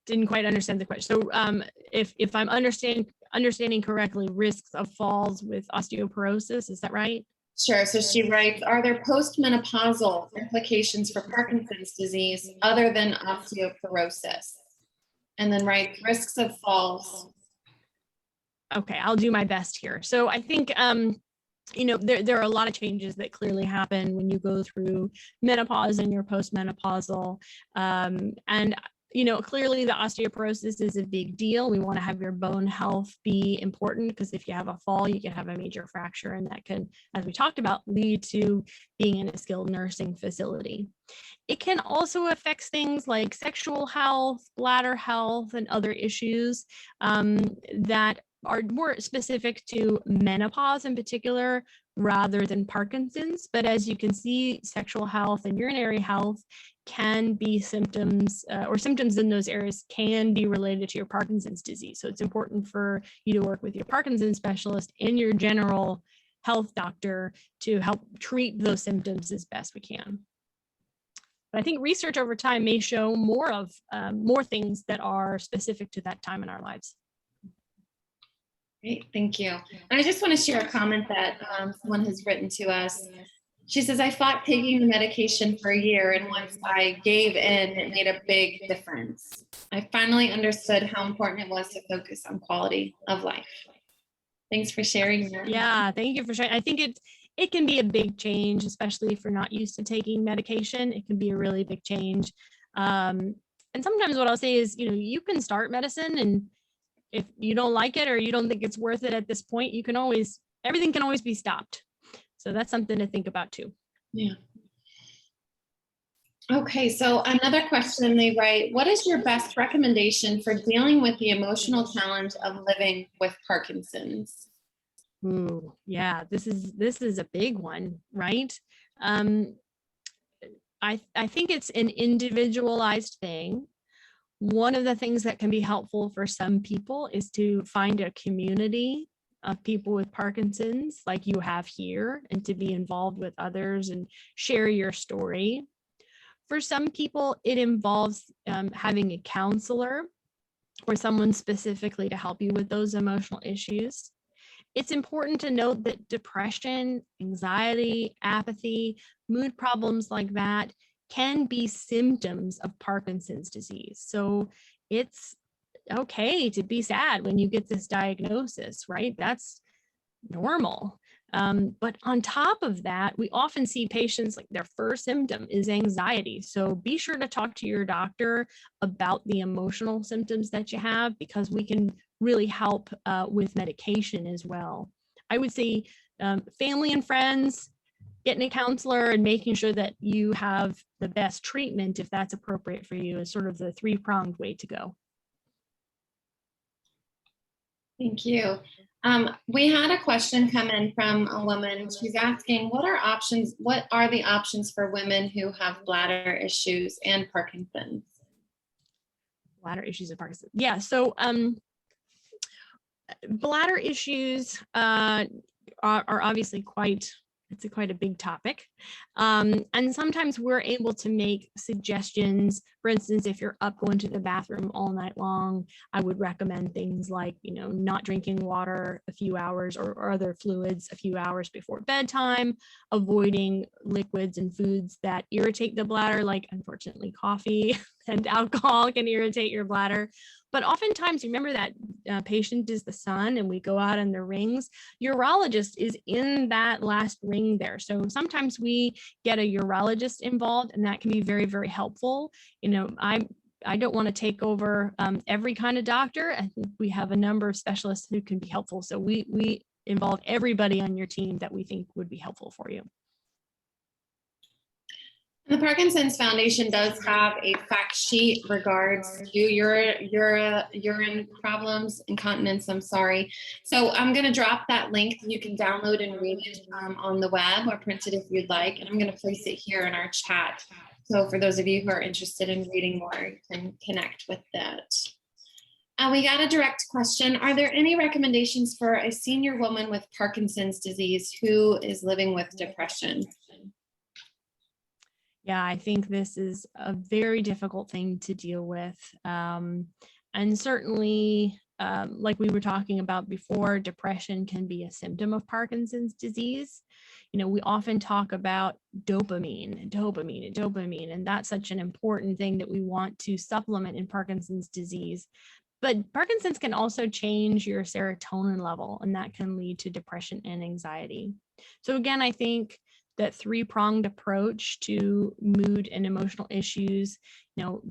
didn't quite understand the question. So if I'm understanding correctly, risks of falls with osteoporosis, is that right? Sure. So she writes, are there postmenopausal implications for Parkinson's disease other than osteoporosis? And then writes risks of falls. Okay, I'll do my best here. So I think, there are a lot of changes that clearly happen when you go through menopause and you're postmenopausal. And clearly the osteoporosis is a big deal. We want to have your bone health be important, because if you have a fall, you can have a major fracture, and that can, as we talked about, lead to being in a skilled nursing facility. It can also affect things like sexual health, bladder health, and other issues that are more specific to menopause in particular, rather than Parkinson's. But as you can see, sexual health and urinary health can be symptoms, or symptoms in those areas can be related to your Parkinson's disease. So it's important for you to work with your Parkinson's specialist and your general health doctor to help treat those symptoms as best we can. But I think research over time may show more things that are specific to that time in our lives. Great, thank you. And I just want to share a comment that someone has written to us. She says, I fought taking the medication for a year, and once I gave in, it made a big difference. I finally understood how important it was to focus on quality of life. Thanks for sharing that. Yeah, thank you for sharing. I think it can be a big change, especially if you're not used to taking medication. It can be a really big change. And sometimes what I'll say is, you can start medicine, and if you don't like it or you don't think it's worth it at this point, everything can always be stopped. So that's something to think about too. Yeah. Okay, so another question they write, what is your best recommendation for dealing with the emotional challenge of living with Parkinson's? Ooh, yeah, this is a big one, right? Um, I think it's an individualized thing. One of the things that can be helpful for some people is to find a community of people with Parkinson's like you have here, and to be involved with others and share your story. For some people, it involves having a counselor or someone specifically to help you with those emotional issues. It's important to note that depression, anxiety, apathy, mood problems like that can be symptoms of Parkinson's disease. So it's okay to be sad when you get this diagnosis, right? That's normal. But on top of that, we often see patients like their first symptom is anxiety. So be sure to talk to your doctor about the emotional symptoms that you have, because we can really help with medication as well. I would say family and friends, getting a counselor and making sure that you have the best treatment if that's appropriate for you is sort of the three-pronged way to go. Thank you. We had a question come in from a woman. She's asking, what are the options for women who have bladder issues and Parkinson's? Bladder issues and Parkinson's. Yeah, so bladder issues are obviously it's quite a big topic. And sometimes we're able to make suggestions. For instance, if you're up going to the bathroom all night long, I would recommend things like, not drinking water a few hours or other fluids a few hours before bedtime, avoiding liquids and foods that irritate the bladder, like unfortunately coffee and alcohol can irritate your bladder. But oftentimes, remember that patient is the sun and we go out in the rings. Urologist is in that last ring there. So sometimes we get a urologist involved, and that can be very, very helpful. I don't want to take over every kind of doctor. I think we have a number of specialists who can be helpful. So we involve everybody on your team that we think would be helpful for you. The Parkinson's Foundation does have a fact sheet regards to urine problems, incontinence, I'm sorry. So I'm going to drop that link. You can download and read it on the web or print it if you'd like. And I'm going to place it here in our chat. So for those of you who are interested in reading more, you can connect with that. We got a direct question. Are there any recommendations for a senior woman with Parkinson's disease who is living with depression? Yeah, I think this is a very difficult thing to deal with. And certainly, like we were talking about before, depression can be a symptom of Parkinson's disease. We often talk about dopamine, and that's such an important thing that we want to supplement in Parkinson's disease. But Parkinson's can also change your serotonin level, and that can lead to depression and anxiety. So again, I think that three-pronged approach to mood and emotional issues,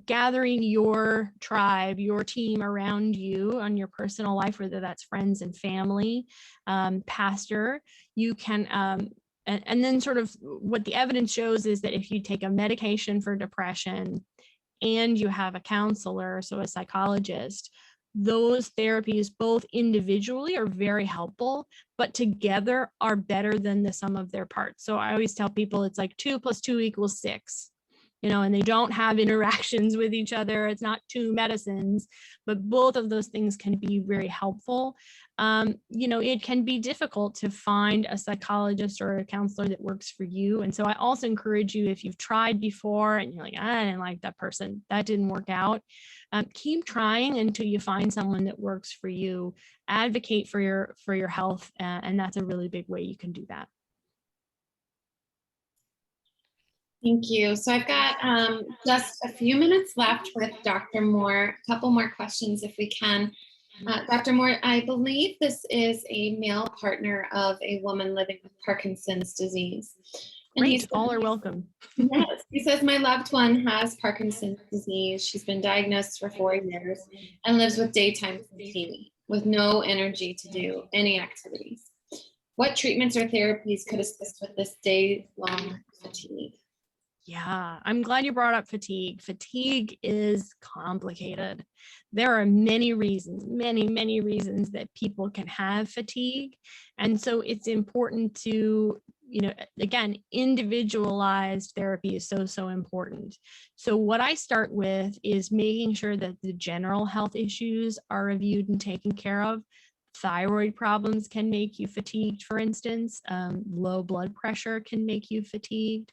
gathering your tribe, your team around you on your personal life, whether that's friends and family, pastor, you can, and then sort of what the evidence shows is that if you take a medication for depression and you have a counselor, so a psychologist, those therapies both individually are very helpful, but together are better than the sum of their parts. So I always tell people it's like 2 + 2 = 6, and they don't have interactions with each other. It's not two medicines, but both of those things can be very helpful. It can be difficult to find a psychologist or a counselor that works for you. And so I also encourage you, if you've tried before and you're like, I didn't like that person, that didn't work out, keep trying until you find someone that works for you. Advocate for your health, and that's a really big way you can do that. Thank you. So I've got just a few minutes left with Dr. Moore. A couple more questions if we can. Dr. Moore, I believe this is a male partner of a woman living with Parkinson's disease. And Great, all are welcome. Yes, he says, my loved one has Parkinson's disease. She's been diagnosed for 4 years and lives with daytime fatigue with no energy to do any activities. What treatments or therapies could assist with this day-long fatigue? Yeah, I'm glad you brought up fatigue. Fatigue is complicated. There are many reasons, many reasons that people can have fatigue. And so it's important to, again, individualized therapy is so important. So what I start with is making sure that the general health issues are reviewed and taken care of. Thyroid problems can make you fatigued, for instance. Low blood pressure can make you fatigued.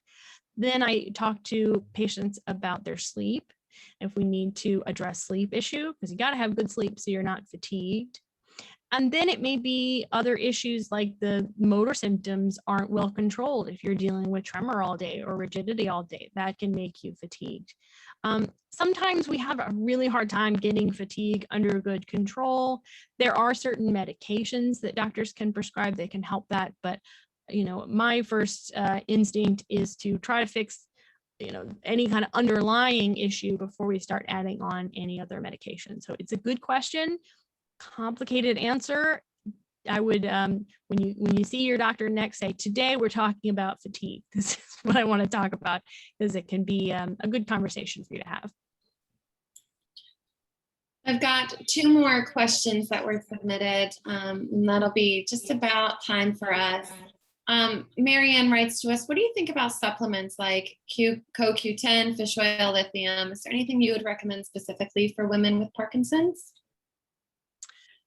Then I talk to patients about their sleep, if we need to address sleep issue, because you got to have good sleep so you're not fatigued. And then it may be other issues like the motor symptoms aren't well controlled. If you're dealing with tremor all day or rigidity all day, that can make you fatigued. Sometimes we have a really hard time getting fatigue under good control. There are certain medications that doctors can prescribe that can help that, but my first instinct is to try to fix any kind of underlying issue before we start adding on any other medication. So it's a good question, complicated answer. I would when you see your doctor next, say, today we're talking about fatigue. This is what I want to talk about, because it can be a good conversation for you to have. I've got 2 more questions that were submitted, and that'll be just about time for us. Marianne writes to us, what do you think about supplements like CoQ10, fish oil, lithium? Is there anything you would recommend specifically for women with Parkinson's?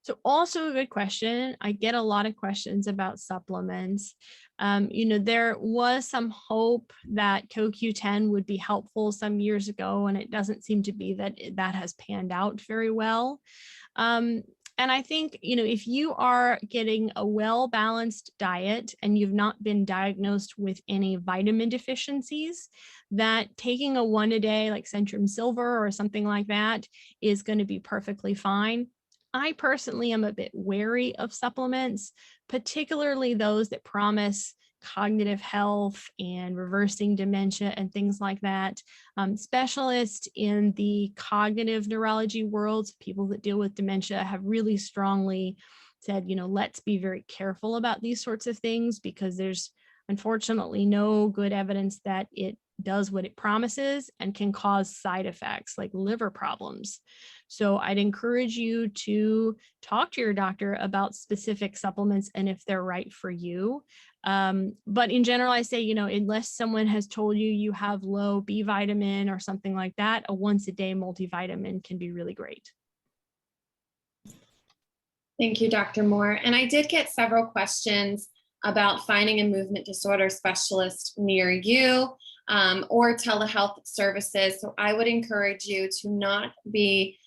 So also a good question. I get a lot of questions about supplements. There was some hope that CoQ10 would be helpful some years ago, and it doesn't seem to be that has panned out very well. And I think, if you are getting a well-balanced diet and you've not been diagnosed with any vitamin deficiencies, that taking a 1 a day like Centrum Silver or something like that is going to be perfectly fine. I personally am a bit wary of supplements, particularly those that promise cognitive health and reversing dementia and things like that. Specialists in the cognitive neurology world, people that deal with dementia, have really strongly said, let's be very careful about these sorts of things, because there's unfortunately no good evidence that it does what it promises and can cause side effects like liver problems. So I'd encourage you to talk to your doctor about specific supplements and if they're right for you. But in general, I say, unless someone has told you you have low B vitamin or something like that, a once a day multivitamin can be really great. Thank you, Dr. Moore. And I did get several questions about finding a movement disorder specialist near you, or telehealth services. So I would encourage you to not be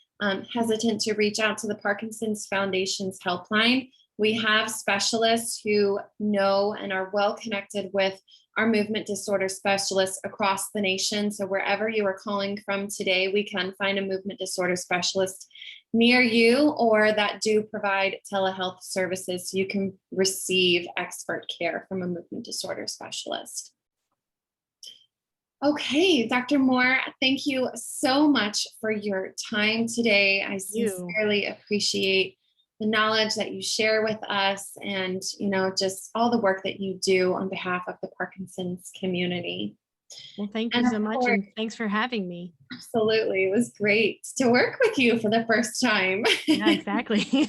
hesitant to reach out to the Parkinson's Foundation's helpline. We have specialists who know and are well connected with our movement disorder specialists across the nation. So wherever you are calling from today, we can find a movement disorder specialist near you, or that do provide telehealth services so you can receive expert care from a movement disorder specialist. Okay, Dr. Moore, thank you so much for your time today. I sincerely appreciate the knowledge that you share with us, and just all the work that you do on behalf of the Parkinson's community. Well, thank you so much, and thanks for having me. Absolutely, it was great to work with you for the first time. Yeah, exactly.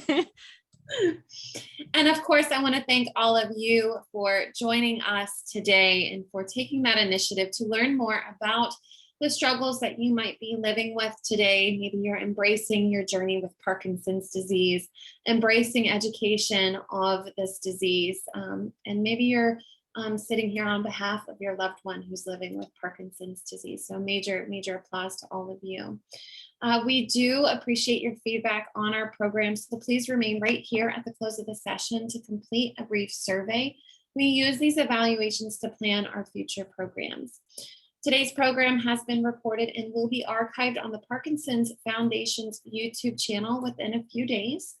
And of course, I want to thank all of you for joining us today and for taking that initiative to learn more about the struggles that you might be living with today. Maybe you're embracing your journey with Parkinson's disease, embracing education of this disease, and maybe you're sitting here on behalf of your loved one who's living with Parkinson's disease. So major applause to all of you. We do appreciate your feedback on our program, so please remain right here at the close of the session to complete a brief survey. We use these evaluations to plan our future programs. Today's program has been recorded and will be archived on the Parkinson's Foundation's YouTube channel within a few days.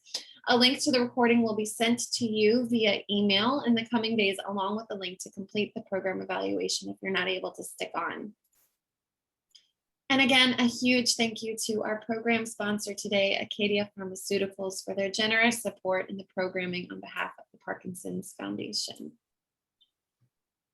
A link to the recording will be sent to you via email in the coming days, along with a link to complete the program evaluation if you're not able to stick on. And again, a huge thank you to our program sponsor today, Acadia Pharmaceuticals, for their generous support in the programming on behalf of the Parkinson's Foundation.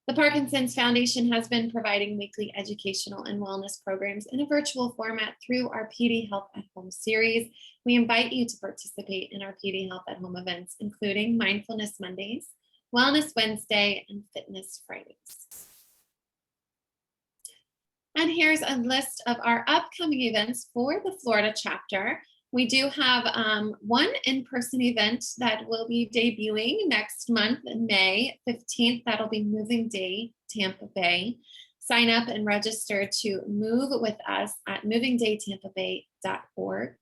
The Parkinson's Foundation has been providing weekly educational and wellness programs in a virtual format through our PD Health at Home series. We invite you to participate in our PD Health at Home events, including Mindfulness Mondays, Wellness Wednesday, and Fitness Fridays. And here's a list of our upcoming events for the Florida chapter. We do have one in-person event that will be debuting next month, May 15th. That'll be Moving Day, Tampa Bay. Sign up and register to move with us at movingdaytampabay.org.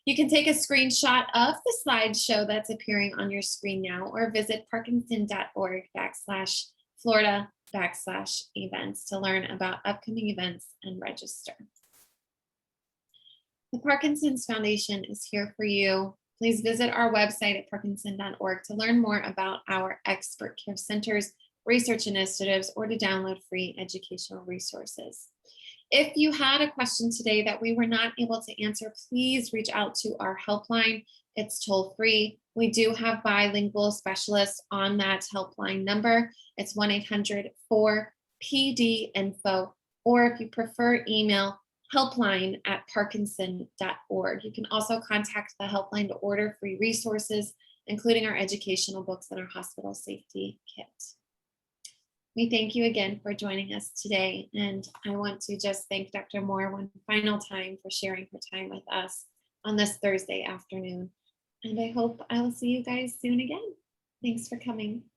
You can take a screenshot of the slideshow that's appearing on your screen now, or visit parkinson.org/Florida/events to learn about upcoming events and register. The Parkinson's Foundation is here for you. Please visit our website at parkinson.org to learn more about our expert care centers, research initiatives, or to download free educational resources. If you had a question today that we were not able to answer, please reach out to our helpline. It's toll free. We do have bilingual specialists on that helpline number. It's 1-800-4PD-INFO, or if you prefer, email helpline@parkinson.org. You can also contact the helpline to order free resources, including our educational books and our hospital safety kit. We thank you again for joining us today. And I want to just thank Dr. Moore one final time for sharing her time with us on this Thursday afternoon. And I hope I will see you guys soon again. Thanks for coming.